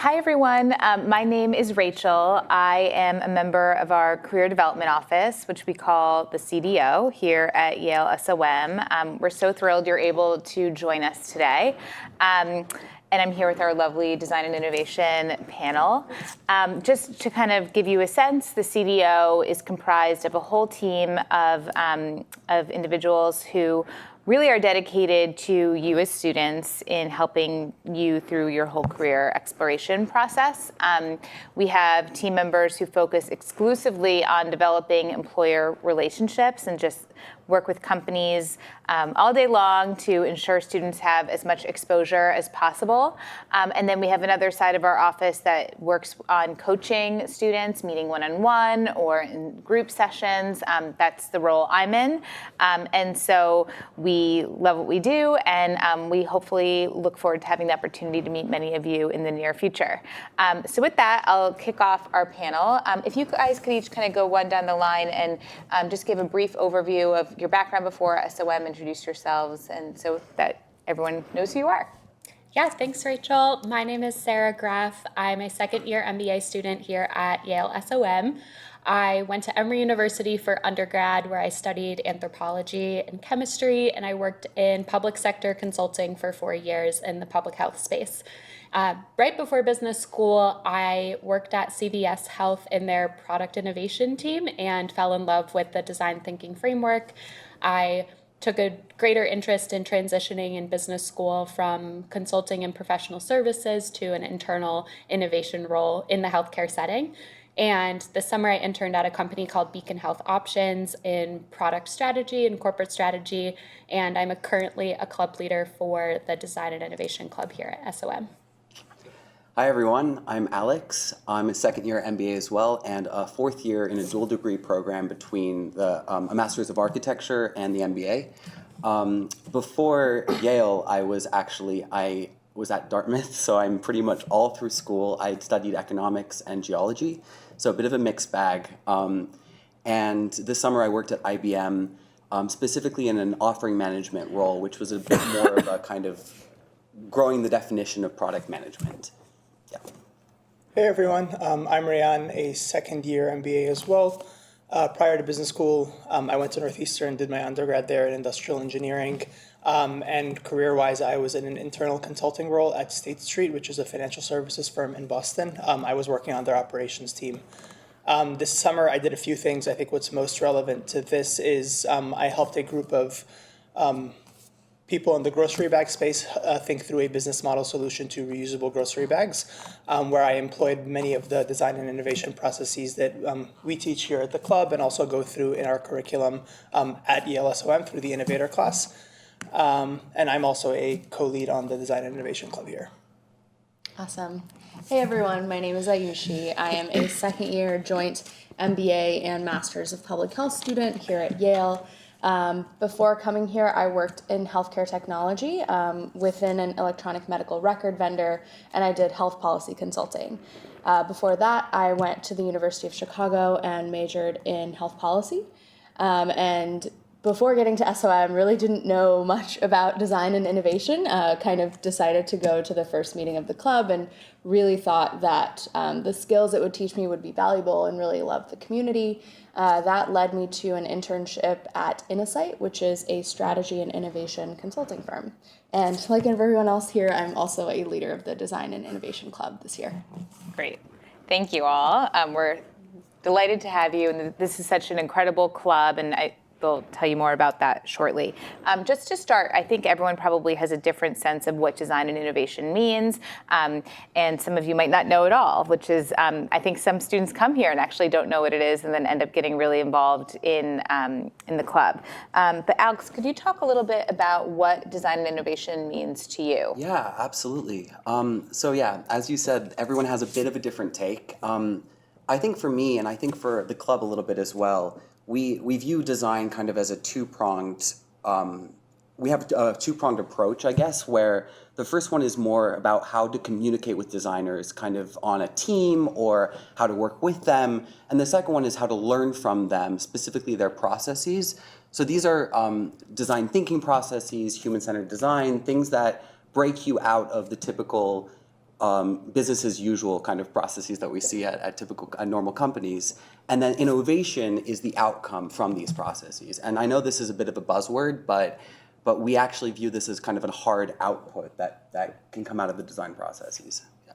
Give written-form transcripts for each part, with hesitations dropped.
Hi, everyone. My name is Rachel. I am a member of our Career Development Office, which we call the CDO here at Yale SOM. We're so thrilled you're able to join us today. And I'm here with our lovely Design and Innovation panel. Just to kind of give you a sense, the CDO is comprised of a whole team of individuals who really are dedicated to you as students in helping you through your whole career exploration process. We have team members who focus exclusively on developing employer relationships and just work with companies all day long to ensure students have as much exposure as possible. And then we have another side of our office that works on coaching students, meeting one-on-one or in group sessions. That's the role I'm in. And so we love what we do, and we hopefully look forward to having the opportunity to meet many of you in the near future. So with that, I'll kick off our panel. If you guys could each kind of go one down the line and just give a brief overview of your background before SOM, introduce yourselves, and so that everyone knows who you are. Yeah, thanks, Rachel. My name is Sarah Graff. I'm a second-year MBA student here at Yale SOM. I went to Emory University for undergrad, where I studied anthropology and chemistry, and I worked in public sector consulting for 4 years in the public health space. Right before business school, I worked at CVS Health in their product innovation team and fell in love with the design thinking framework. I took a greater interest in transitioning in business school from consulting and professional services to an internal innovation role in the healthcare setting. And this summer I interned at a company called Beacon Health Options in product strategy and corporate strategy. And I'm currently a club leader for the Design and Innovation Club here at SOM. Hi everyone, I'm Alex. I'm a second year MBA as well, and a fourth year in a dual degree program between a Master's of Architecture and the MBA. Before Yale, I was at Dartmouth, so I'm pretty much all through school. I studied economics and geology, so a bit of a mixed bag. And this summer I worked at IBM, specifically in an offering management role, which was a bit more of a kind of growing the definition of product management. Yeah. Hey everyone, I'm Rayan, a second year MBA as well. Prior to business school, I went to Northeastern, did my undergrad there in industrial engineering. And career-wise, I was in an internal consulting role at State Street, which is a financial services firm in Boston. I was working on their operations team. This summer, I did a few things. I think what's most relevant to this is I helped a group of people in the grocery bag space think through a business model solution to reusable grocery bags, where I employed many of the design and innovation processes that we teach here at the club and also go through in our curriculum at Yale SOM through the Innovator class. And I'm also a co-lead on the Design and Innovation Club here. Awesome. Hey everyone, my name is Ayushi. I am a second year joint MBA and Masters of Public Health student here at Yale. Before coming here, I worked in healthcare technology within an electronic medical record vendor, and I did health policy consulting. Before that, I went to the University of Chicago and majored in health policy. And before getting to SOM, really didn't know much about design and innovation. Kind of decided to go to the first meeting of the club and really thought that the skills it would teach me would be valuable and really loved the community. That led me to an internship at Innosight, which is a strategy and innovation consulting firm. And like everyone else here, I'm also a leader of the Design and Innovation Club this year. Great. Thank you all. We're delighted to have you. And this is such an incredible club, and we'll tell you more about that shortly. Just to start, I think everyone probably has a different sense of what design and innovation means, and some of you might not know at all, which is, I think some students come here and actually don't know what it is and then end up getting really involved in the club. But Alex, could you talk a little bit about what design and innovation means to you? Yeah, absolutely. So yeah, as you said, everyone has a bit of a different take. I think for me, and I think for the club a little bit as well, we view design kind of as a two-pronged, we have a two-pronged approach, I guess, where the first one is more about how to communicate with designers kind of on a team or how to work with them. And the second one is how to learn from them, specifically their processes. So these are design thinking processes, human-centered design, things that break you out of the typical business as usual kind of processes that we see at typical normal companies. And then innovation is the outcome from these processes. And I know this is a bit of a buzzword, but we actually view this as kind of a hard output that can come out of the design processes. Yeah.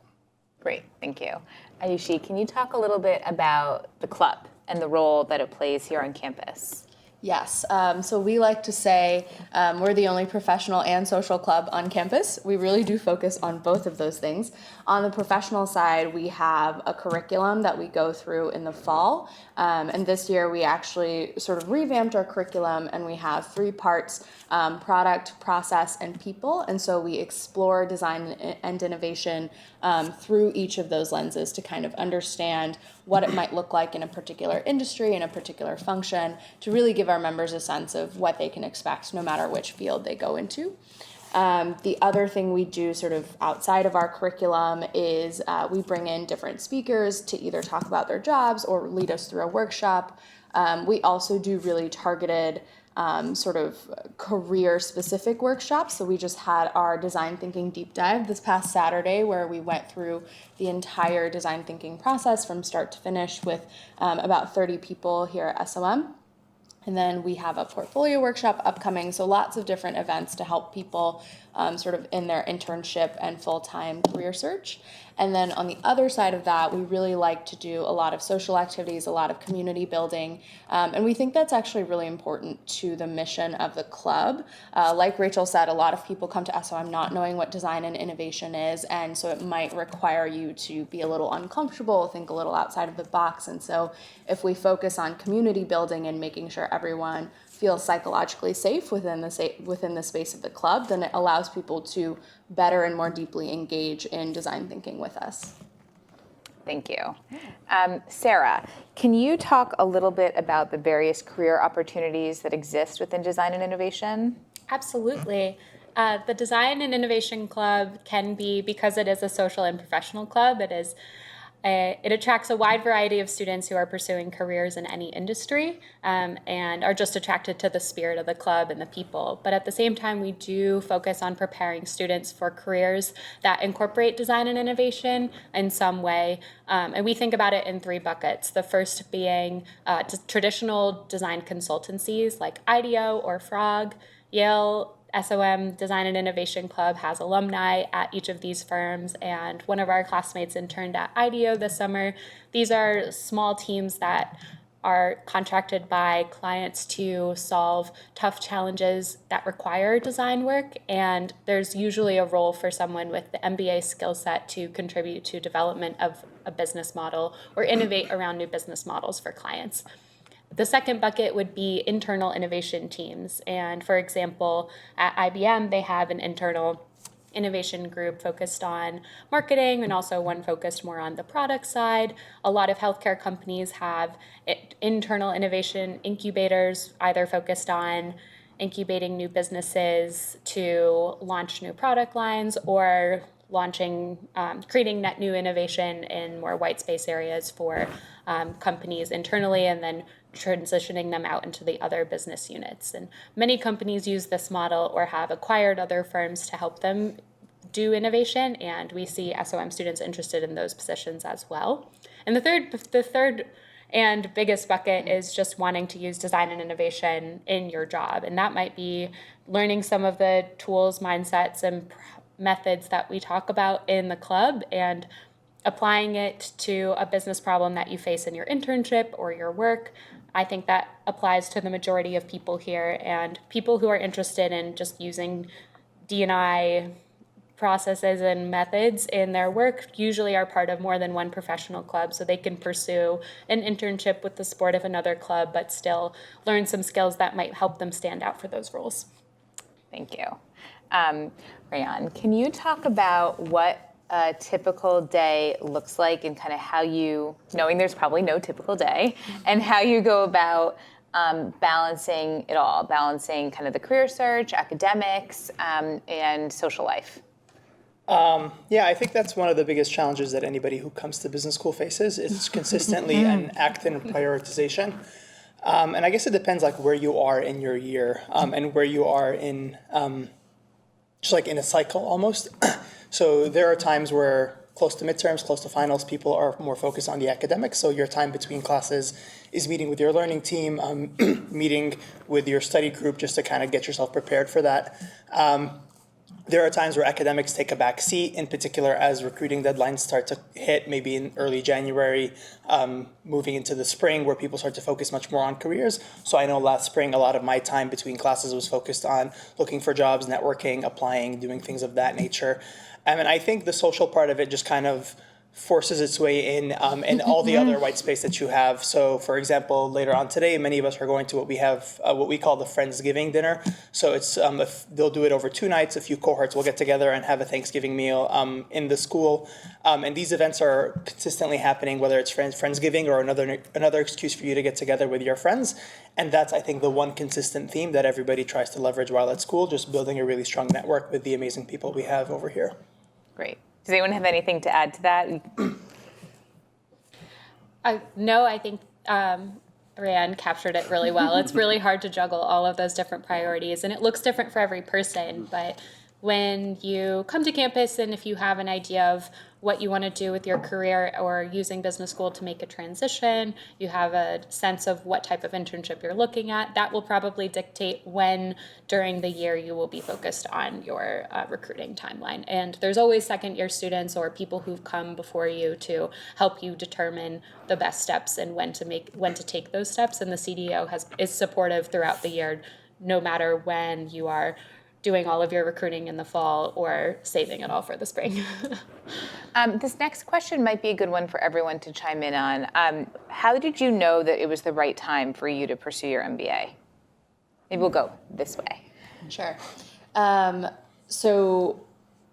Great, thank you. Ayushi, can you talk a little bit about the club and the role that it plays here on campus? Yes, so we like to say we're the only professional and social club on campus. We really do focus on both of those things. On the professional side, we have a curriculum that we go through in the fall. And this year we actually sort of revamped our curriculum, and we have 3 parts, product, process, and people. And so we explore design and innovation through each of those lenses to kind of understand what it might look like in a particular industry, in a particular function, to really give our members a sense of what they can expect no matter which field they go into. The other thing we do sort of outside of our curriculum is we bring in different speakers to either talk about their jobs or lead us through a workshop. We also do really targeted sort of career-specific workshops. So we just had our design thinking deep dive this past Saturday, where we went through the entire design thinking process from start to finish with about 30 people here at SOM. And then we have a portfolio workshop upcoming, so lots of different events to help people sort of in their internship and full-time career search. And then on the other side of that, we really like to do a lot of social activities, a lot of community building, and we think that's actually really important to the mission of the club. Like Rachel said, a lot of people come to SOM not knowing what design and innovation is, and so it might require you to be a little uncomfortable, think a little outside of the box. And so if we focus on community building and making sure everyone feels psychologically safe within the space of the club, then it allows people to better and more deeply engage in design thinking with us. Thank you. Sarah, can you talk a little bit about the various career opportunities that exist within design and innovation? Absolutely. The Design and Innovation Club can be, because it is a social and professional club, it attracts a wide variety of students who are pursuing careers in any industry and are just attracted to the spirit of the club and the people. But at the same time, we do focus on preparing students for careers that incorporate design and innovation in some way. And we think about it in 3 buckets. The first being traditional design consultancies like IDEO or Frog. Yale SOM Design and Innovation Club has alumni at each of these firms, and one of our classmates interned at IDEO this summer. These are small teams that are contracted by clients to solve tough challenges that require design work, and there's usually a role for someone with the MBA skill set to contribute to development of a business model or innovate around new business models for clients. The second bucket would be internal innovation teams. And for example, at IBM, they have an internal innovation group focused on marketing and also one focused more on the product side. A lot of healthcare companies have internal innovation incubators, either focused on incubating new businesses to launch new product lines or creating net new innovation in more white space areas for companies internally and then transitioning them out into the other business units. And many companies use this model or have acquired other firms to help them do innovation, and we see SOM students interested in those positions as well. And the third and biggest bucket is just wanting to use design and innovation in your job. And that might be learning some of the tools, mindsets, and methods that we talk about in the club and applying it to a business problem that you face in your internship or your work. I think that applies to the majority of people here, and people who are interested in just using D&I processes and methods in their work usually are part of more than one professional club, so they can pursue an internship with the support of another club, but still learn some skills that might help them stand out for those roles. Thank you. Rayan, can you talk about what a typical day looks like and kind of how you, knowing there's probably no typical day, and how you go about balancing it all, balancing kind of the career search, academics, and social life? Yeah, I think that's one of the biggest challenges that anybody who comes to business school faces. It's consistently an act in prioritization. And I guess it depends like where you are in your year and where you are in just like in a cycle almost. So there are times where close to midterms, close to finals, people are more focused on the academics. So your time between classes is meeting with your learning team, meeting with your study group just to kind of get yourself prepared for that. There are times where academics take a back seat, in particular as recruiting deadlines start to hit, maybe in early January, moving into the spring, where people start to focus much more on careers. So I know last spring, a lot of my time between classes was focused on looking for jobs, networking, applying, doing things of that nature. And I think the social part of it just kind of forces its way in, and all the other white space that you have. So, for example, later on today, many of us are going to what we call the Friendsgiving dinner. So it's they'll do it over 2 nights. A few cohorts will get together and have a Thanksgiving meal in the school. And these events are consistently happening, whether it's Friendsgiving or another excuse for you to get together with your friends. And that's, I think, the one consistent theme that everybody tries to leverage while at school, just building a really strong network with the amazing people we have over here. Great. Does anyone have anything to add to that? No, I think Ryan captured it really well. It's really hard to juggle all of those different priorities, and it looks different for every person. But when you come to campus and if you have an idea of what you want to do with your career or using business school to make a transition, you have a sense of what type of internship you're looking at, that will probably dictate when during the year you will be focused on your recruiting timeline. And there's always second year students or people who've come before you to help you determine the best steps and when to take those steps. And the CDO is supportive throughout the year, no matter when you are doing all of your recruiting in the fall or saving it all for the spring. This next question might be a good one for everyone to chime in on. How did you know that it was the right time for you to pursue your MBA? Maybe we'll go this way. Sure. So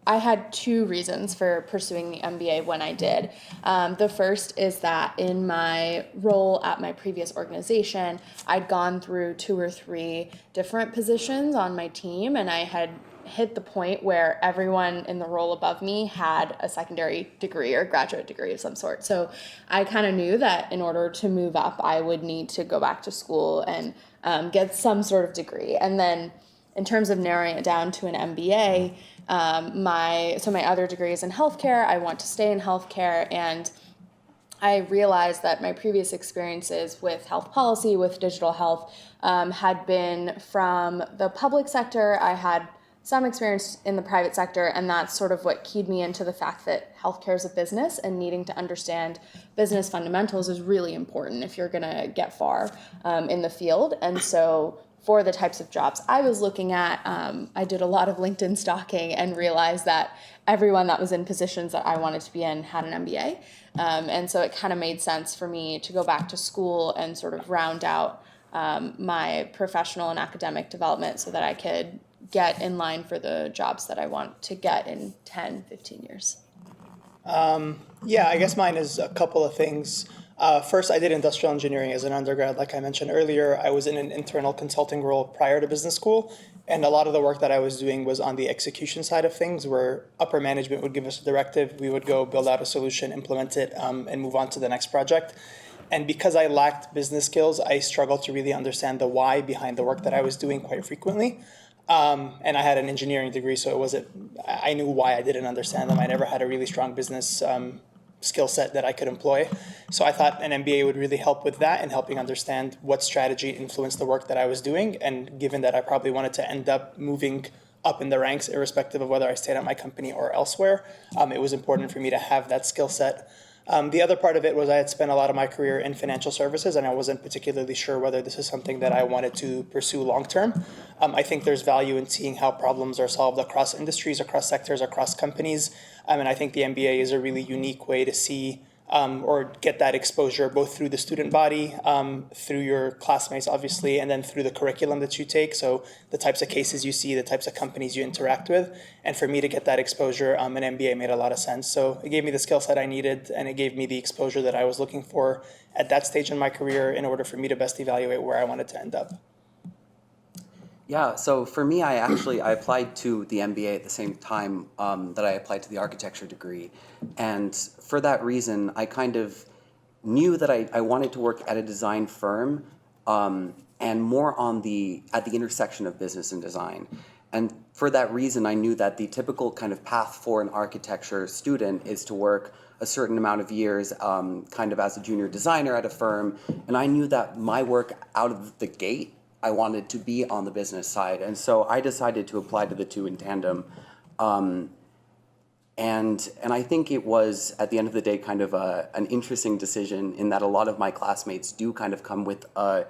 I had 2 reasons for pursuing the MBA when I did. The first is that in my role at my previous organization, I'd gone through 2 or 3 different positions on my team, and I had hit the point where everyone in the role above me had a secondary degree or graduate degree of some sort. So I kind of knew that in order to move up, I would need to go back to school and get some sort of degree. And then in terms of narrowing it down to an MBA, my other degree is in healthcare. I want to stay in healthcare, and I realized that my previous experiences with health policy, with digital health, had been from the public sector. I had some experience in the private sector, and that's sort of what keyed me into the fact that healthcare is a business, and needing to understand business fundamentals is really important if you're going to get far in the field. And so for the types of jobs I was looking at, I did a lot of LinkedIn stalking and realized that everyone that was in positions that I wanted to be in had an MBA. And so it kind of made sense for me to go back to school and sort of round out my professional and academic development so that I could get in line for the jobs that I want to get in 10, 15 years. Yeah, I guess mine is a couple of things. First, I did industrial engineering as an undergrad. Like I mentioned earlier, I was in an internal consulting role prior to business school, and a lot of the work that I was doing was on the execution side of things, where upper management would give us a directive, we would go build out a solution, implement it, and move on to the next project. And because I lacked business skills, I struggled to really understand the why behind the work that I was doing quite frequently. And I had an engineering degree, so I knew why I didn't understand them. I never had a really strong business skill set that I could employ. So I thought an MBA would really help with that and helping understand what strategy influenced the work that I was doing. And given that I probably wanted to end up moving up in the ranks, irrespective of whether I stayed at my company or elsewhere, it was important for me to have that skill set. The other part of it was I had spent a lot of my career in financial services, and I wasn't particularly sure whether this is something that I wanted to pursue long term. I think there's value in seeing how problems are solved across industries, across sectors, across companies. And I think the MBA is a really unique way to see or get that exposure both through the student body, through your classmates, obviously, and then through the curriculum that you take. So the types of cases you see, the types of companies you interact with. And for me to get that exposure, an MBA made a lot of sense. So it gave me the skill set I needed, and it gave me the exposure that I was looking for at that stage in my career in order for me to best evaluate where I wanted to end up. Yeah, so for me, I applied to the MBA at the same time that I applied to the architecture degree. And for that reason, I kind of knew that I wanted to work at a design firm and more at the intersection of business and design. And for that reason, I knew that the typical kind of path for an architecture student is to work a certain amount of years kind of as a junior designer at a firm. And I knew that my work out of the gate, I wanted to be on the business side. And so I decided to apply to the two in tandem. And I think it was, at the end of the day, kind of an interesting decision in that a lot of my classmates do kind of come with a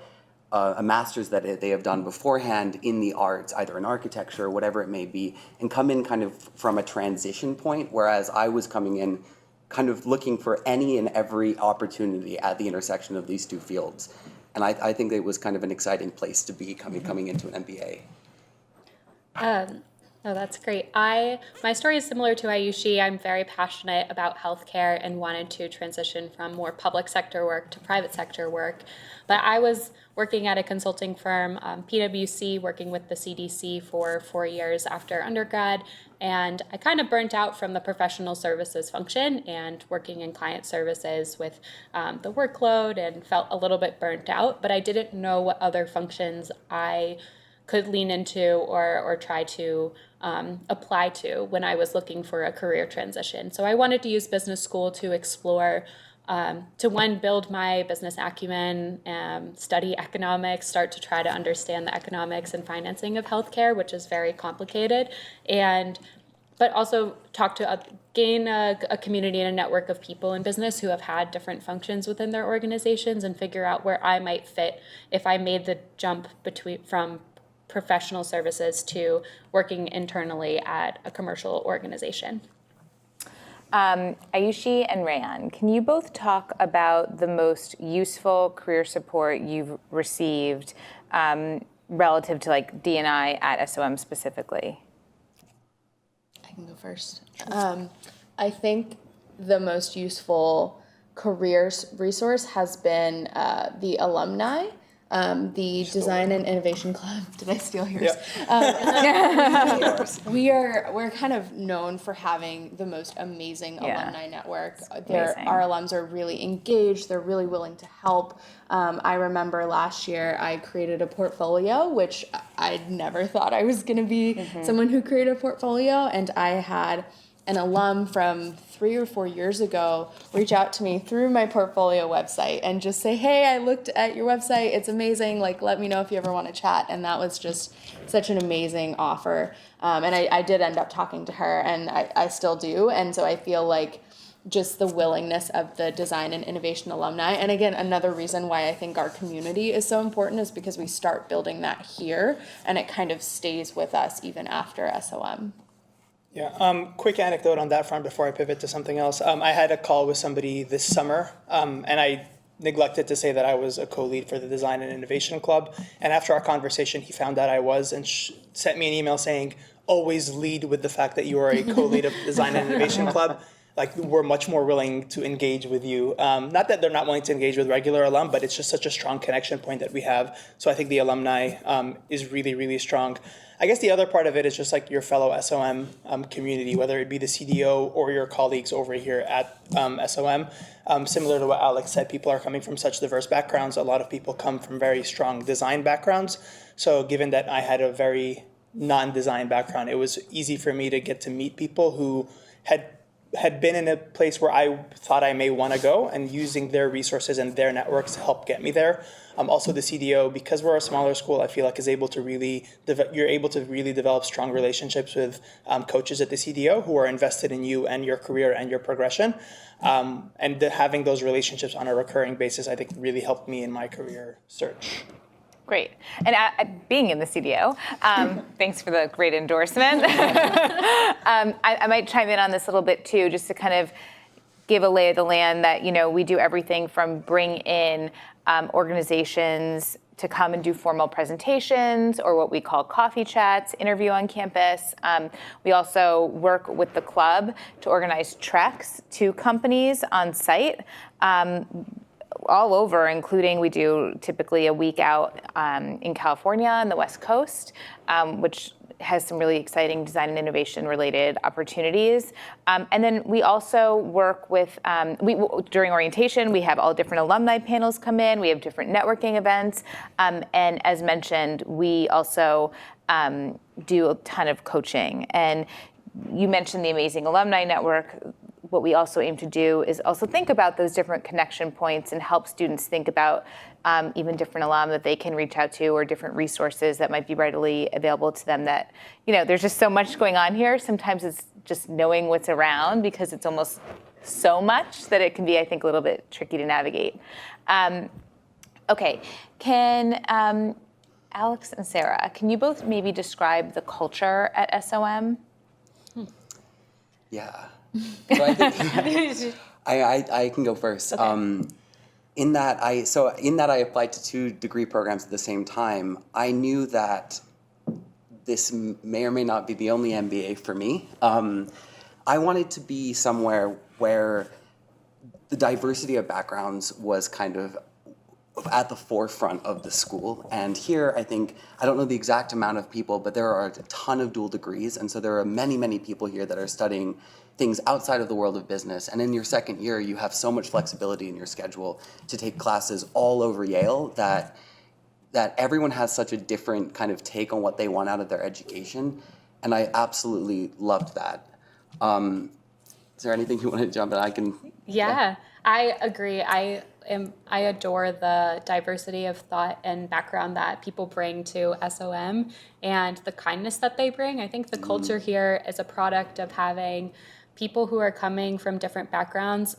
master's that they have done beforehand in the arts, either in architecture or whatever it may be, and come in kind of from a transition point, whereas I was coming in kind of looking for any and every opportunity at the intersection of these two fields. And I think it was kind of an exciting place to be coming into an MBA. Oh, that's great. My story is similar to Ayushi. I'm very passionate about healthcare and wanted to transition from more public sector work to private sector work. But I was working at a consulting firm, PwC, working with the CDC for 4 years after undergrad. And I kind of burnt out from the professional services function and working in client services with the workload, and felt a little bit burnt out. But I didn't know what other functions I could lean into or try to apply to when I was looking for a career transition. So I wanted to use business school to explore, to build my business acumen, study economics, start to try to understand the economics and financing of healthcare, which is very complicated, but also gain a community and a network of people in business who have had different functions within their organizations, and figure out where I might fit if I made the jump from professional services to working internally at a commercial organization. Ayushi and Rayan, can you both talk about the most useful career support you've received relative to like D&I at SOM specifically? I can go first. I think the most useful career resource has been the alumni. The Design and Innovation Club. Did I steal yours? Yep. We're kind of known for having the most amazing alumni network. Our alums are really engaged. They're really willing to help. I remember last year I created a portfolio, which I never thought I was going to be someone who created a portfolio, and I had an alum from 3 or 4 years ago reach out to me through my portfolio website and just say, hey, I looked at your website, it's amazing, like let me know if you ever want to chat. And that was just such an amazing offer. And I did end up talking to her, and I still do. And so I feel like just the willingness of the design and innovation alumni. And again, another reason why I think our community is so important is because we start building that here, and it kind of stays with us even after SOM. Yeah, quick anecdote on that front before I pivot to something else. I had a call with somebody this summer, and I neglected to say that I was a co-lead for the Design and Innovation Club. And after our conversation, he found out I was, and sent me an email saying, always lead with the fact that you are a co-lead of the Design and Innovation Club. Like, we're much more willing to engage with you. Not that they're not willing to engage with regular alum, but it's just such a strong connection point that we have. So I think the alumni is really, really strong. I guess the other part of it is just like your fellow SOM community, whether it be the CDO or your colleagues over here at SOM. Similar to what Alex said, people are coming from such diverse backgrounds. A lot of people come from very strong design backgrounds. So given that I had a very non-design background, it was easy for me to get to meet people who had been in a place where I thought I may want to go, and using their resources and their networks to help get me there. Also the CDO, because we're a smaller school, I feel like is able to you're able to really develop strong relationships with coaches at the CDO who are invested in you and your career and your progression. And having those relationships on a recurring basis, I think really helped me in my career search. Great. And being in the CDO, thanks for the great endorsement. I might chime in on this a little bit too, just to kind of give a lay of the land that, we do everything from bring in organizations to come and do formal presentations or what we call coffee chats, interview on campus. We also work with the club to organize treks to companies on site. All over, including we do typically a week out in California on the West Coast, which has some really exciting design and innovation related opportunities. And then we also work with, during orientation, we have all different alumni panels come in, we have different networking events. And as mentioned, we also do a ton of coaching. And you mentioned the amazing alumni network. What we also aim to do is also think about those different connection points and help students think about even different alum that they can reach out to, or different resources that might be readily available to them. That, there's just so much going on here. Sometimes it's just knowing what's around, because it's almost so much that it can be, I think, a little bit tricky to navigate. Okay, can Alex and Sarah, can you both maybe describe the culture at SOM? Yeah. So I think I can go first. Okay. In that I applied to 2 degree programs at the same time, I knew that this may or may not be the only MBA for me. I wanted to be somewhere where the diversity of backgrounds was kind of at the forefront of the school. And here, I don't know the exact amount of people, but there are a ton of dual degrees. And so there are many, many people here that are studying things outside of the world of business. And in your second year, you have so much flexibility in your schedule to take classes all over Yale that everyone has such a different kind of take on what they want out of their education. And I absolutely loved that. Is there anything you want to jump in? I can. Yeah, I agree. I adore the diversity of thought and background that people bring to SOM, and the kindness that they bring. I think the culture here is a product of having people who are coming from different backgrounds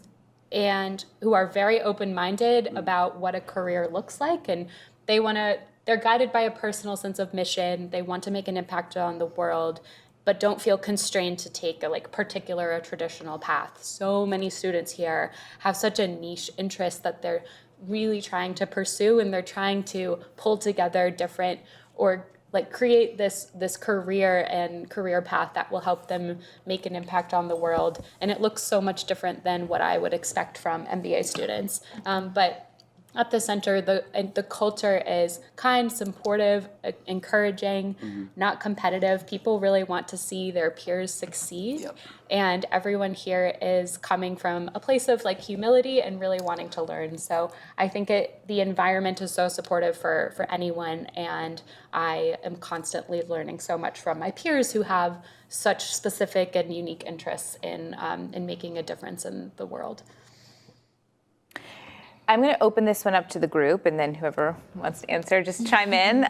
and who are very open-minded about what a career looks like, and they're guided by a personal sense of mission. They want to make an impact on the world, but don't feel constrained to take a particular or traditional path. So many students here have such a niche interest that they're really trying to pursue, and they're trying to pull together different, or create this career path that will help them make an impact on the world. And it looks so much different than what I would expect from MBA students. But at the center, the culture is kind, supportive, encouraging, not competitive. People really want to see their peers succeed. Yep. And everyone here is coming from a place of humility and really wanting to learn. So I think the environment is so supportive for anyone, and I am constantly learning so much from my peers who have such specific and unique interests in making a difference in the world. I'm going to open this one up to the group, and then whoever wants to answer, just chime in.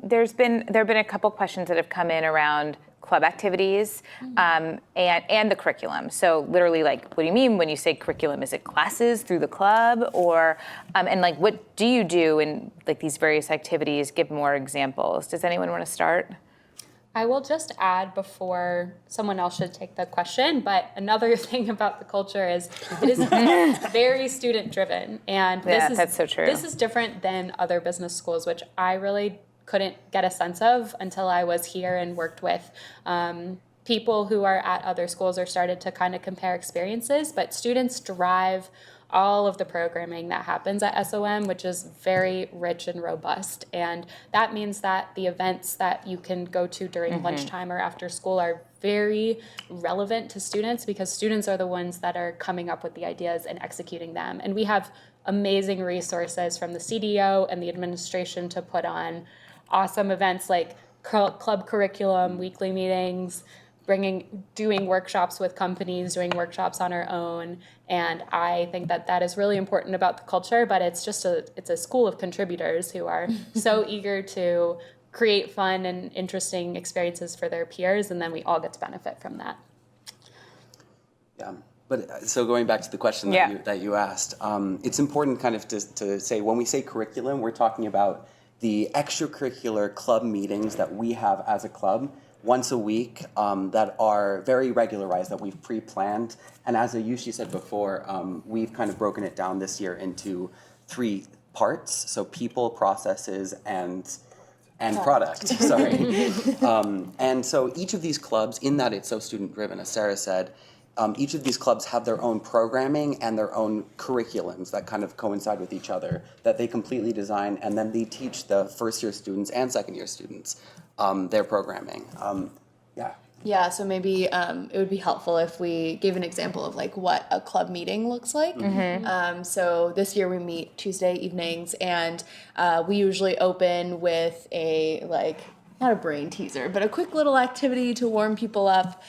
There have been a couple questions that have come in around club activities and the curriculum. So literally, what do you mean when you say curriculum? Is it classes through the club, or and what do you do in these various activities? Give more examples. Does anyone want to start? I will just add before someone else should take the question, but another thing about the culture is it is very student driven. And that's so true. This is different than other business schools, which I really couldn't get a sense of until I was here and worked with people who are at other schools, or started to kind of compare experiences. But students drive all of the programming that happens at SOM, which is very rich and robust. And that means that the events that you can go to during lunchtime or after school are very relevant to students, because students are the ones that are coming up with the ideas and executing them. And we have amazing resources from the CDO and the administration to put on awesome events like club curriculum, weekly meetings, doing workshops with companies, doing workshops on our own. And I think that is really important about the culture, but it's a school of contributors who are so eager to create fun and interesting experiences for their peers, and then we all get to benefit from that. Yeah, but so going back to the question that you asked, it's important kind of to say, when we say curriculum, we're talking about the extracurricular club meetings that we have as a club once a week, that are very regularized, that we've pre-planned. And as Ayushi said before, we've kind of broken it down this year into 3 parts. So people, processes, and product. Sorry. And so each of these clubs, in that it's so student driven, as Sarah said, each of these clubs have their own programming and their own curriculums that kind of coincide with each other, that they completely design, and then they teach the first year students and second year students their programming. Yeah, so maybe it would be helpful if we gave an example of what a club meeting looks like. So this year we meet Tuesday evenings, and we usually open with a not a brain teaser, but a quick little activity to warm people up.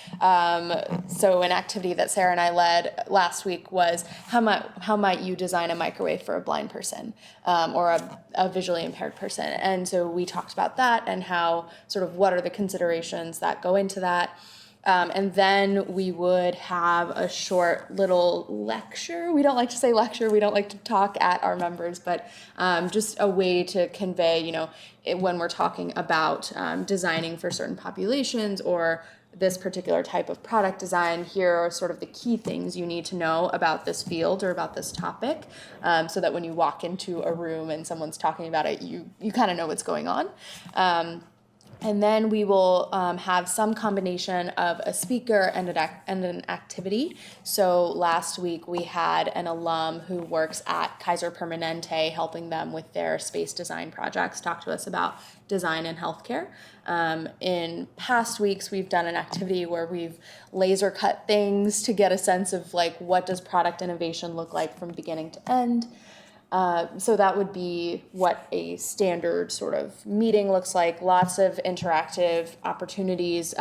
So an activity that Sarah and I led last week was how might you design a microwave for a blind person or a visually impaired person? And so we talked about that and how sort of what are the considerations that go into that. And then we would have a short little lecture. We don't like to say lecture. We don't like to talk at our members, but just a way to convey, when we're talking about designing for certain populations or this particular type of product design, here are sort of the key things you need to know about this field or about this topic, so that when you walk into a room and someone's talking about it, you kind of know what's going on. And then we will have some combination of a speaker and an activity. So last week we had an alum who works at Kaiser Permanente helping them with their space design projects talk to us about design in healthcare. In past weeks we've done an activity where we've laser cut things to get a sense of what does product innovation look like from beginning to end. So that would be what a standard sort of meeting looks like. Lots of interactive opportunities,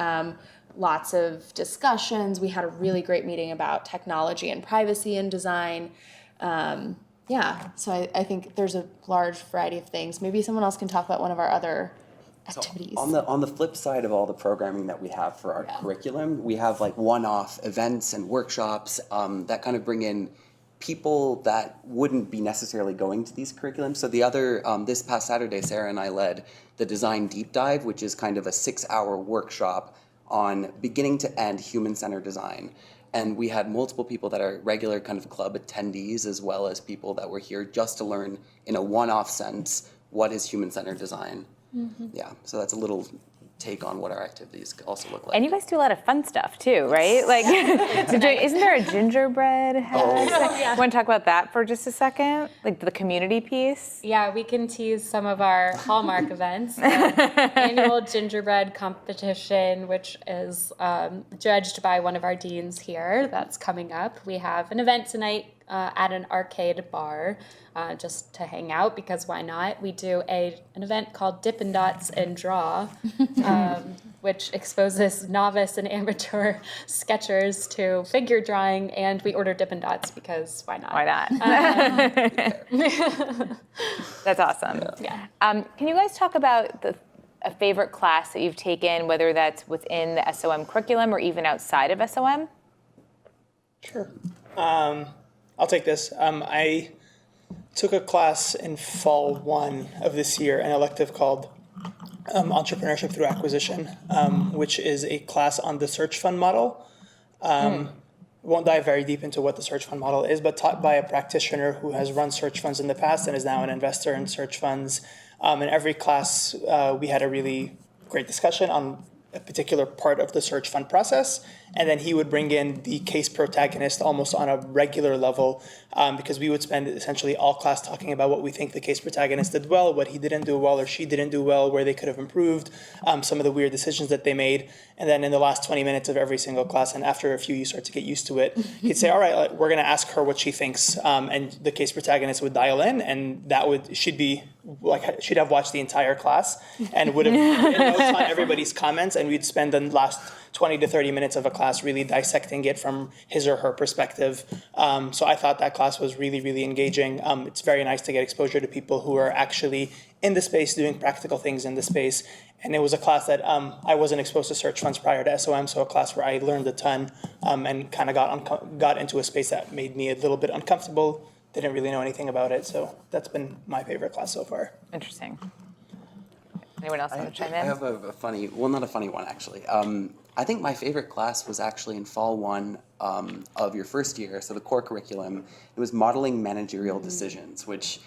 lots of discussions. We had a really great meeting about technology and privacy in design. So I think there's a large variety of things. Maybe someone else can talk about one of our other activities. So on the flip side of all the programming that we have for our curriculum, we have one-off events and workshops that kind of bring in people that wouldn't be necessarily going to these curriculums. So this past Saturday, Sarah and I led the Design Deep Dive, which is kind of a 6-hour workshop on beginning to end human-centered design. And we had multiple people that are regular kind of club attendees, as well as people that were here just to learn in a one-off sense, what is human-centered design? Mm-hmm. Yeah, so that's a little take on what our activities also look like. And you guys do a lot of fun stuff too, right? Isn't there a gingerbread house? Want to talk about that for just a second? The community piece? Yeah, we can tease some of our hallmark events. The annual gingerbread competition, which is judged by one of our deans here. That's coming up. We have an event tonight at an arcade bar just to hang out, because why not? We do an event called Dippin' Dots and Draw, which exposes novice and amateur sketchers to figure drawing, and we order Dippin' Dots because why not? Why not? That's awesome. Yeah. Can you guys talk about a favorite class that you've taken, whether that's within the SOM curriculum or even outside of SOM? Sure. I'll take this. I took a class in fall 1 of this year, an elective called Entrepreneurship Through Acquisition, which is a class on the search fund model. Won't dive very deep into what the search fund model is, but taught by a practitioner who has run search funds in the past and is now an investor in search funds. In every class, we had a really great discussion on a particular part of the search fund process, and then he would bring in the case protagonist almost on a regular level, because we would spend essentially all class talking about what we think the case protagonist did well, what he didn't do well or she didn't do well, where they could have improved, some of the weird decisions that they made. And then in the last 20 minutes of every single class, and after a few you start to get used to it, he'd say, all right, we're going to ask her what she thinks, and the case protagonist would dial in, and she'd have watched the entire class and would have written notes on everybody's comments, and we'd spend the last 20 to 30 minutes of a class really dissecting it from his or her perspective. So I thought that class was really, really engaging. It's very nice to get exposure to people who are actually in the space doing practical things in the space. And it was a class that I wasn't exposed to search funds prior to SOM, so a class where I learned a ton and kind of got into a space that made me a little bit uncomfortable. Didn't really know anything about it, so that's been my favorite class so far. Interesting. Anyone else want to chime in? I have a funny, not a funny one actually. I think my favorite class was actually in fall 1 of your first year, so the core curriculum. It was modeling managerial decisions, which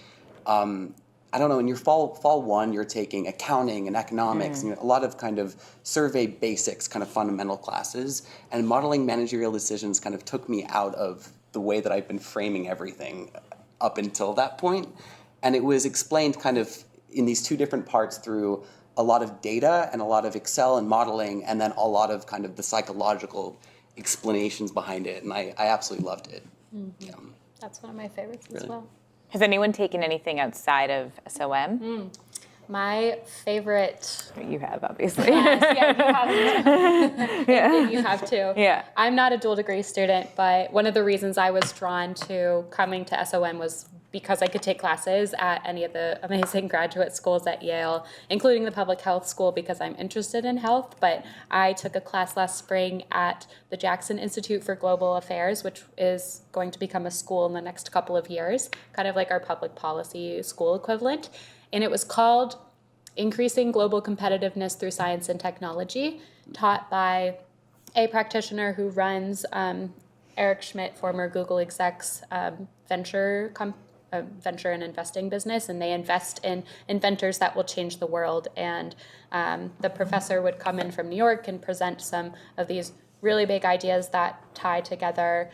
I don't know, in your fall 1, you're taking accounting and economics, and a lot of kind of survey basics, kind of fundamental classes, and modeling managerial decisions kind of took me out of the way that I've been framing everything up until that point. And it was explained kind of in these two different parts through a lot of data and a lot of Excel and modeling, and then a lot of kind of the psychological explanations behind it. And I absolutely loved it. Mm-hmm. That's one of my favorites as well. Has anyone taken anything outside of SOM? My favorite. You have, obviously. Yes, yeah, you have to. Yeah. I'm not a dual degree student, but one of the reasons I was drawn to coming to SOM was because I could take classes at any of the amazing graduate schools at Yale, including the public health school because I'm interested in health. But I took a class last spring at the Jackson Institute for Global Affairs, which is going to become a school in the next couple of years, kind of like our public policy school equivalent. And it was called Increasing Global Competitiveness Through Science and Technology, taught by a practitioner who runs Eric Schmidt, former Google exec's venture and investing business, and they invest in inventors that will change the world. And the professor would come in from New York and present some of these really big ideas that tie together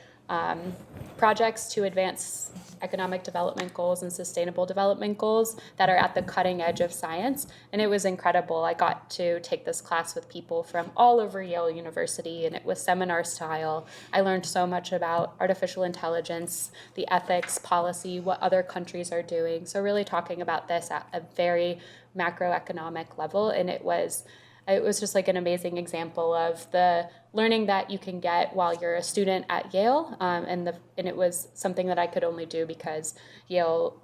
projects to advance economic development goals and sustainable development goals that are at the cutting edge of science. And it was incredible. I got to take this class with people from all over Yale University, and it was seminar style. I learned so much about artificial intelligence, the ethics, policy, what other countries are doing. So really talking about this at a very macroeconomic level. And it was just like an amazing example of the learning that you can get while you're a student at Yale, and it was something that I could only do because Yale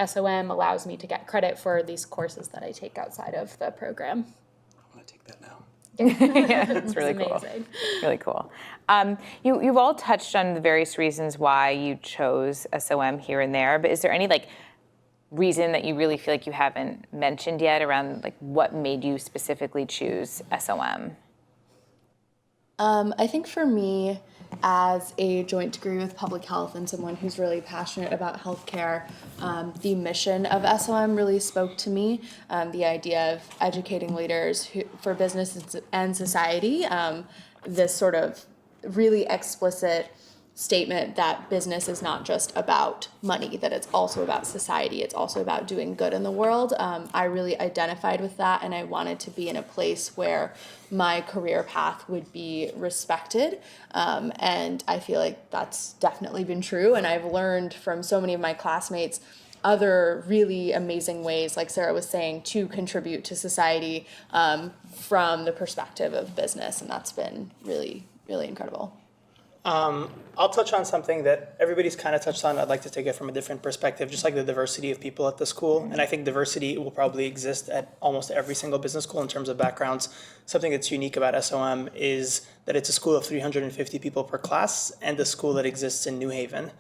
SOM allows me to get credit for these courses that I take outside of the program. I want to take that now. Yeah, it's really cool. Amazing. Really cool. You've all touched on the various reasons why you chose SOM here and there, but is there any reason that you really feel like you haven't mentioned yet around what made you specifically choose SOM? I think for me, as a joint degree with public health and someone who's really passionate about healthcare, the mission of SOM really spoke to me. The idea of educating leaders for business and society, this sort of really explicit statement that business is not just about money, that it's also about society, it's also about doing good in the world. I really identified with that, and I wanted to be in a place where my career path would be respected, and I feel like that's definitely been true, and I've learned from so many of my classmates other really amazing ways, like Sarah was saying, to contribute to society from the perspective of business, and that's been really, really incredible. I'll touch on something that everybody's kind of touched on. I'd like to take it from a different perspective, just like the diversity of people at the school. And I think diversity will probably exist at almost every single business school in terms of backgrounds. Something that's unique about SOM is that it's a school of 350 people per class and a school that exists in New Haven,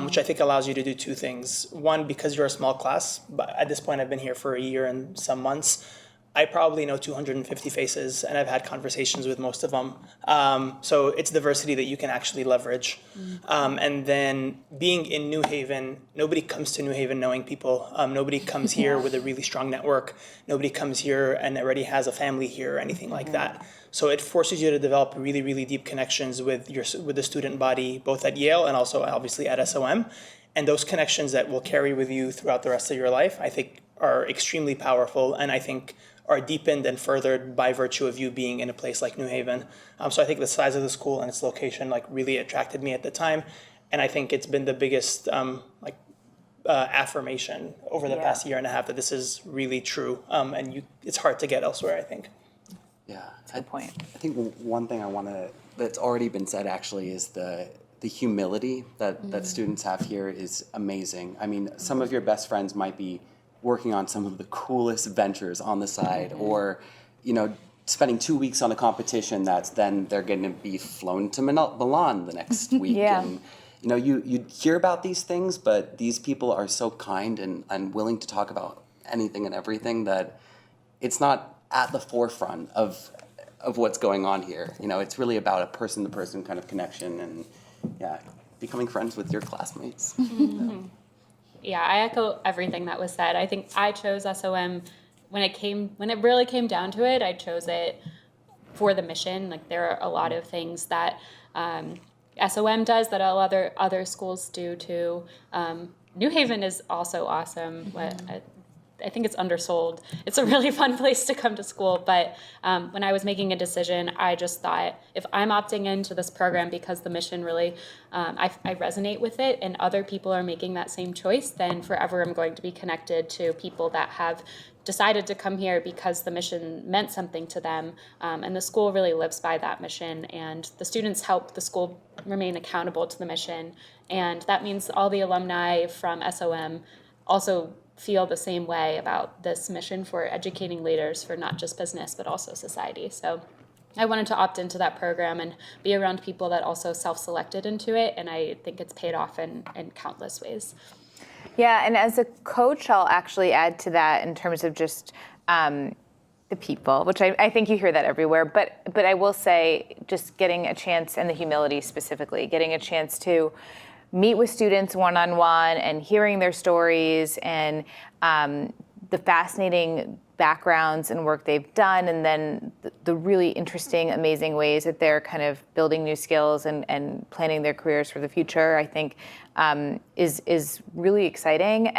which I think allows you to do two things. One, because you're a small class, but at this point I've been here for a year and some months, I probably know 250 faces, and I've had conversations with most of them. So it's diversity that you can actually leverage. And then being in New Haven, nobody comes to New Haven knowing people. Nobody comes here with a really strong network. Nobody comes here and already has a family here or anything like that. So it forces you to develop really, really deep connections with the student body, both at Yale and also obviously at SOM. And those connections that will carry with you throughout the rest of your life, I think, are extremely powerful, and I think are deepened and furthered by virtue of you being in a place like New Haven. So I think the size of the school and its location really attracted me at the time, and I think it's been the biggest affirmation over the past year and a half that this is really true, and it's hard to get elsewhere, I think. Yeah, That's a good point. I think one thing that's already been said actually is the humility that students have here is amazing. I mean, some of your best friends might be working on some of the coolest ventures on the side, or spending 2 weeks on a competition then they're going to be flown to Milan the next week. Yeah. And you hear about these things, but these people are so kind and willing to talk about anything and everything that it's not at the forefront of what's going on here. It's really about a person-to-person kind of connection and becoming friends with your classmates. Yeah, I echo everything that was said. I think I chose SOM when it really came down to it. I chose it for the mission. There are a lot of things that SOM does that other schools do too. New Haven is also awesome. I think it's undersold. It's a really fun place to come to school. But when I was making a decision, I just thought, if I'm opting into this program because the mission really, I resonate with it, and other people are making that same choice, then forever I'm going to be connected to people that have decided to come here because the mission meant something to them, and the school really lives by that mission, and the students help the school remain accountable to the mission, and that means all the alumni from SOM also feel the same way about this mission for educating leaders for not just business but also society. So I wanted to opt into that program and be around people that also self-selected into it, and I think it's paid off in countless ways. Yeah, and as a coach, I'll actually add to that in terms of just the people, which I think you hear that everywhere, but I will say just getting a chance, and the humility specifically, getting a chance to meet with students one-on-one and hearing their stories and the fascinating backgrounds and work they've done, and then the really interesting, amazing ways that they're kind of building new skills and planning their careers for the future, I think is really exciting.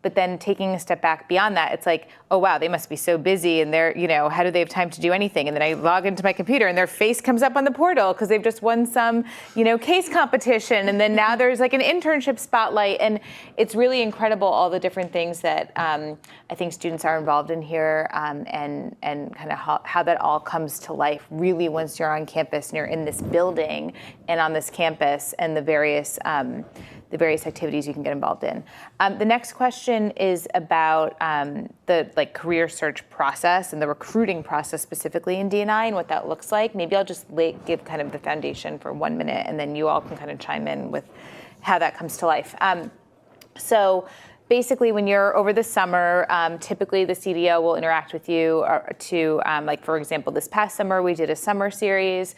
But then taking a step back beyond that, it's like, oh wow, they must be so busy, and they're, how do they have time to do anything? And then I log into my computer and their face comes up on the portal because they've just won some, case competition, and then now there's like an internship spotlight, and it's really incredible all the different things that I think students are involved in here, and kind of how that all comes to life really once you're on campus and you're in this building and on this campus, and the various activities you can get involved in. The next question is about the career search process and the recruiting process specifically in D&I and what that looks like. Maybe I'll just give kind of the foundation for 1 minute, and then you all can kind of chime in with how that comes to life. So basically, when you're over the summer, typically the CDO will interact with you for example, this past summer, we did a summer series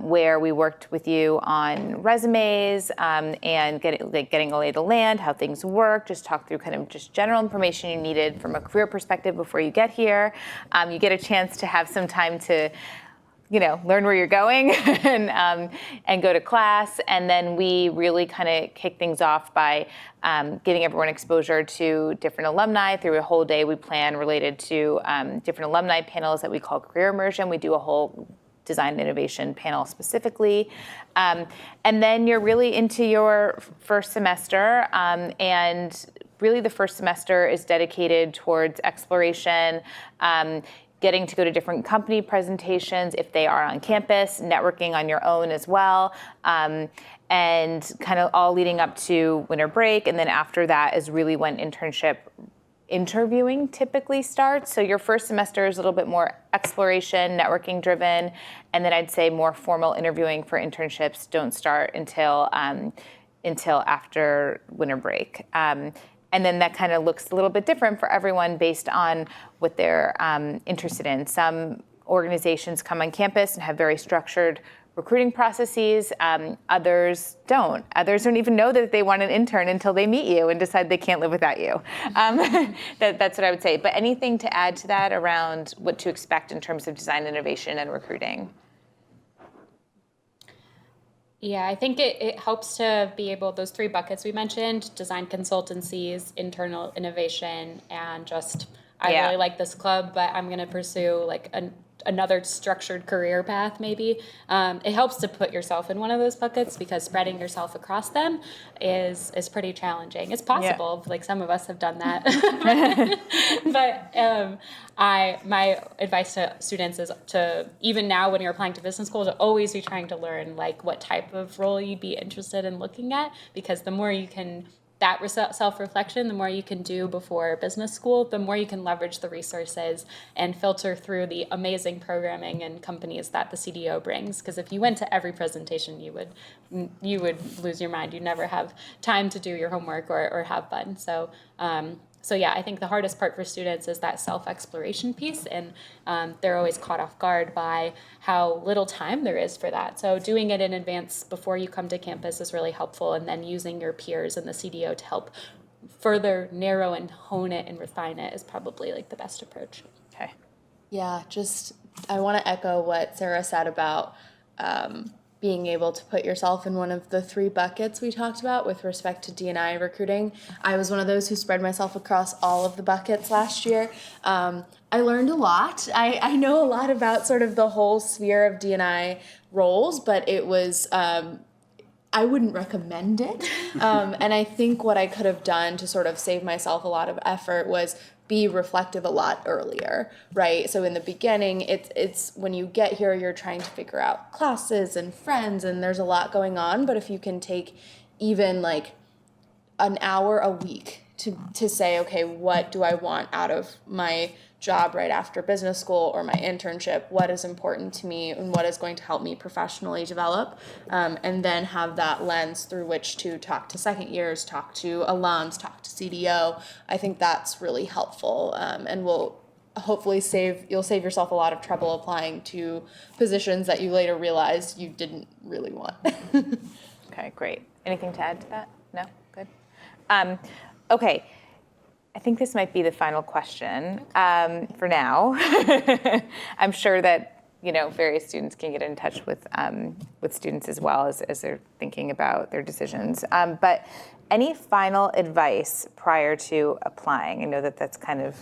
where we worked with you on resumes and getting a lay of the land, how things work, just talk through kind of just general information you needed from a career perspective before you get here. You get a chance to have some time to learn where you're going and go to class. And then we really kind of kick things off by getting everyone exposure to different alumni through a whole day we plan related to different alumni panels that we call career immersion. We do a whole design and innovation panel specifically. And then you're really into your first semester, and really the first semester is dedicated towards exploration, getting to go to different company presentations if they are on campus, networking on your own as well, and kind of all leading up to winter break. And then after that is really when internship interviewing typically starts. So your first semester is a little bit more exploration, networking driven, and then I'd say more formal interviewing for internships don't start until after winter break. And then that kind of looks a little bit different for everyone based on what they're interested in. Some organizations come on campus and have very structured recruiting processes. Others don't. Others don't even know that they want an intern until they meet you and decide they can't live without you. That's what I would say. But anything to add to that around what to expect in terms of design innovation and recruiting? Yeah, I think it helps to be able, those 3 buckets we mentioned, design consultancies, internal innovation, and just, I really like this club, but I'm going to pursue another structured career path maybe. It helps to put yourself in one of those buckets because spreading yourself across them is pretty challenging. It's possible, some of us have done that. But my advice to students is to, even now when you're applying to business school, to always be trying to learn what type of role you'd be interested in looking at, because the more you can that self-reflection, the more you can do before business school, the more you can leverage the resources and filter through the amazing programming and companies that the CDO brings. Because if you went to every presentation, you would lose your mind. You'd never have time to do your homework or have fun. So yeah, I think the hardest part for students is that self-exploration piece, and they're always caught off guard by how little time there is for that. So doing it in advance before you come to campus is really helpful, and then using your peers and the CDO to help further narrow and hone it and refine it is probably the best approach. Okay. Yeah, I want to echo what Sarah said about being able to put yourself in one of the 3 buckets we talked about with respect to D&I recruiting. I was one of those who spread myself across all of the buckets last year. I learned a lot. I know a lot about sort of the whole sphere of D&I roles, but it was, I wouldn't recommend it. And I think what I could have done to sort of save myself a lot of effort was be reflective a lot earlier, right? So in the beginning, it's when you get here, you're trying to figure out classes and friends, and there's a lot going on. But if you can take even like an hour a week to say, okay, what do I want out of my job right after business school or my internship? What is important to me and what is going to help me professionally develop? And then have that lens through which to talk to second years, talk to alums, talk to CDO. I think that's really helpful, and will hopefully you'll save yourself a lot of trouble applying to positions that you later realize you didn't really want. Okay, great. Anything to add to that? No? Good. Okay. I think this might be the final question for now. I'm sure that various students can get in touch with students as well as they're thinking about their decisions. But any final advice prior to applying? I know that that's kind of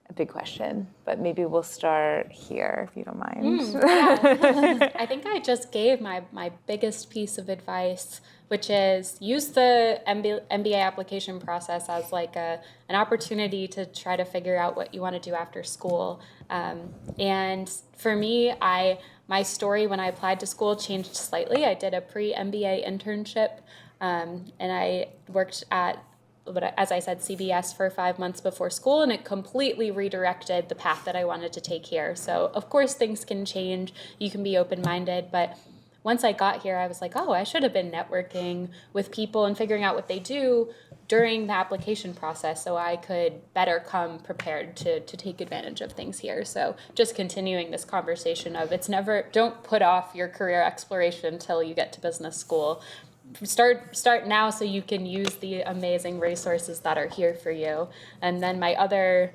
a big question, but maybe we'll start here if you don't mind. Yeah. I think I just gave my biggest piece of advice, which is use the MBA application process as like an opportunity to try to figure out what you want to do after school. And for me, my story when I applied to school changed slightly. I did a pre-MBA internship, and I worked at, as I said, CBS for 5 months before school, and it completely redirected the path that I wanted to take here. So of course things can change. You can be open-minded, but once I got here, I was like, oh, I should have been networking with people and figuring out what they do during the application process so I could better come prepared to take advantage of things here. So just continuing this conversation of don't put off your career exploration until you get to business school. Start now so you can use the amazing resources that are here for you. And then my other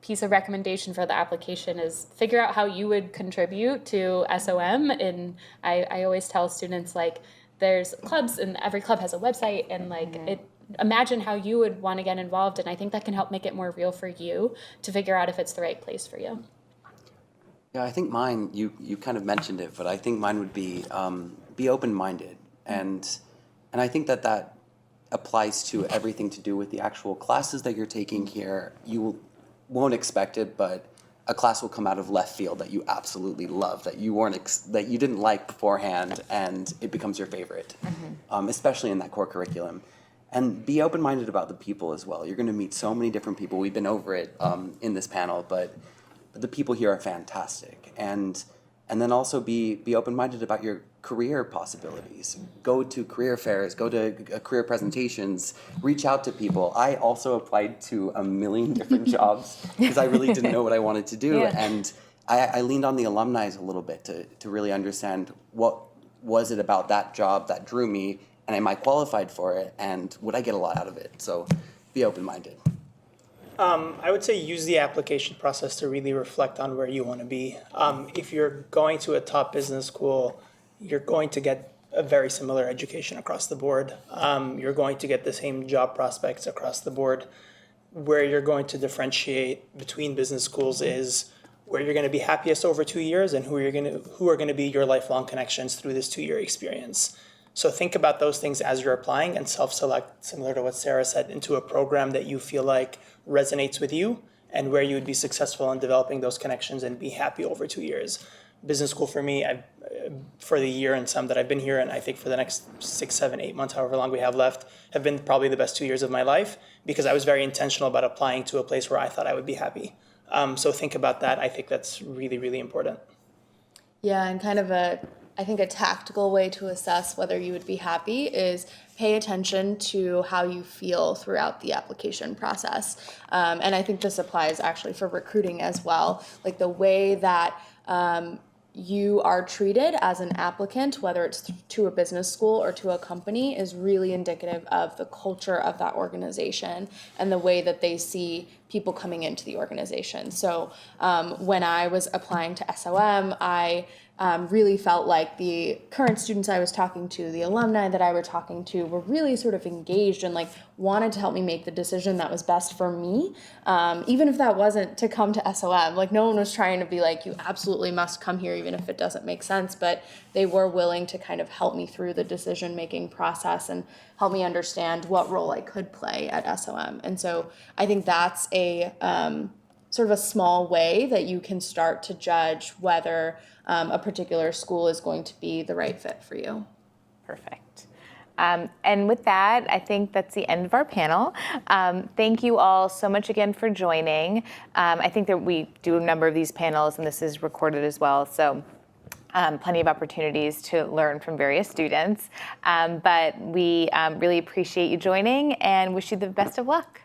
piece of recommendation for the application is figure out how you would contribute to SOM. And I always tell students, like, there's clubs and every club has a website, and imagine how you would want to get involved. And I think that can help make it more real for you to figure out if it's the right place for you. Yeah, I think mine, you kind of mentioned it, but I think mine would be open-minded. And I think that applies to everything to do with the actual classes that you're taking here. You won't expect it, but a class will come out of left field that you absolutely love, that you didn't like beforehand, and it becomes your favorite, especially in that core curriculum. And be open-minded about the people as well. You're going to meet so many different people. We've been over it in this panel, but the people here are fantastic. And then also be open-minded about your career possibilities. Go to career fairs, go to career presentations, reach out to people. I also applied to a million different jobs because I really didn't know what I wanted to do. Yeah. And I leaned on the alumni a little bit to really understand what was it about that job that drew me, and am I qualified for it, and would I get a lot out of it? So be open-minded. I would say use the application process to really reflect on where you want to be. If you're going to a top business school, you're going to get a very similar education across the board. You're going to get the same job prospects across the board. Where you're going to differentiate between business schools is where you're going to be happiest over 2 years and who are going to be your lifelong connections through this 2-year experience. So think about those things as you're applying and self-select, similar to what Sarah said, into a program that you feel like resonates with you and where you would be successful in developing those connections and be happy over 2 years. Business school for me, for the year and some that I've been here, and I think for the next 6, 7, 8 months, however long we have left, have been probably the best 2 years of my life because I was very intentional about applying to a place where I thought I would be happy. So think about that. I think that's really, really important. Yeah, and kind of I think a tactical way to assess whether you would be happy is pay attention to how you feel throughout the application process. And I think this applies actually for recruiting as well. Like the way that you are treated as an applicant, whether it's to a business school or to a company, is really indicative of the culture of that organization and the way that they see people coming into the organization. So when I was applying to SOM, I really felt like the current students I was talking to, the alumni that I were talking to, were really sort of engaged and like wanted to help me make the decision that was best for me, even if that wasn't to come to SOM. Like no one was trying to be like, you absolutely must come here even if it doesn't make sense, but they were willing to kind of help me through the decision-making process and help me understand what role I could play at SOM. And so I think that's a sort of a small way that you can start to judge whether a particular school is going to be the right fit for you. Perfect. And with that, I think that's the end of our panel. Thank you all so much again for joining. I think that we do a number of these panels, and this is recorded as well, so plenty of opportunities to learn from various students. But we really appreciate you joining and wish you the best of luck.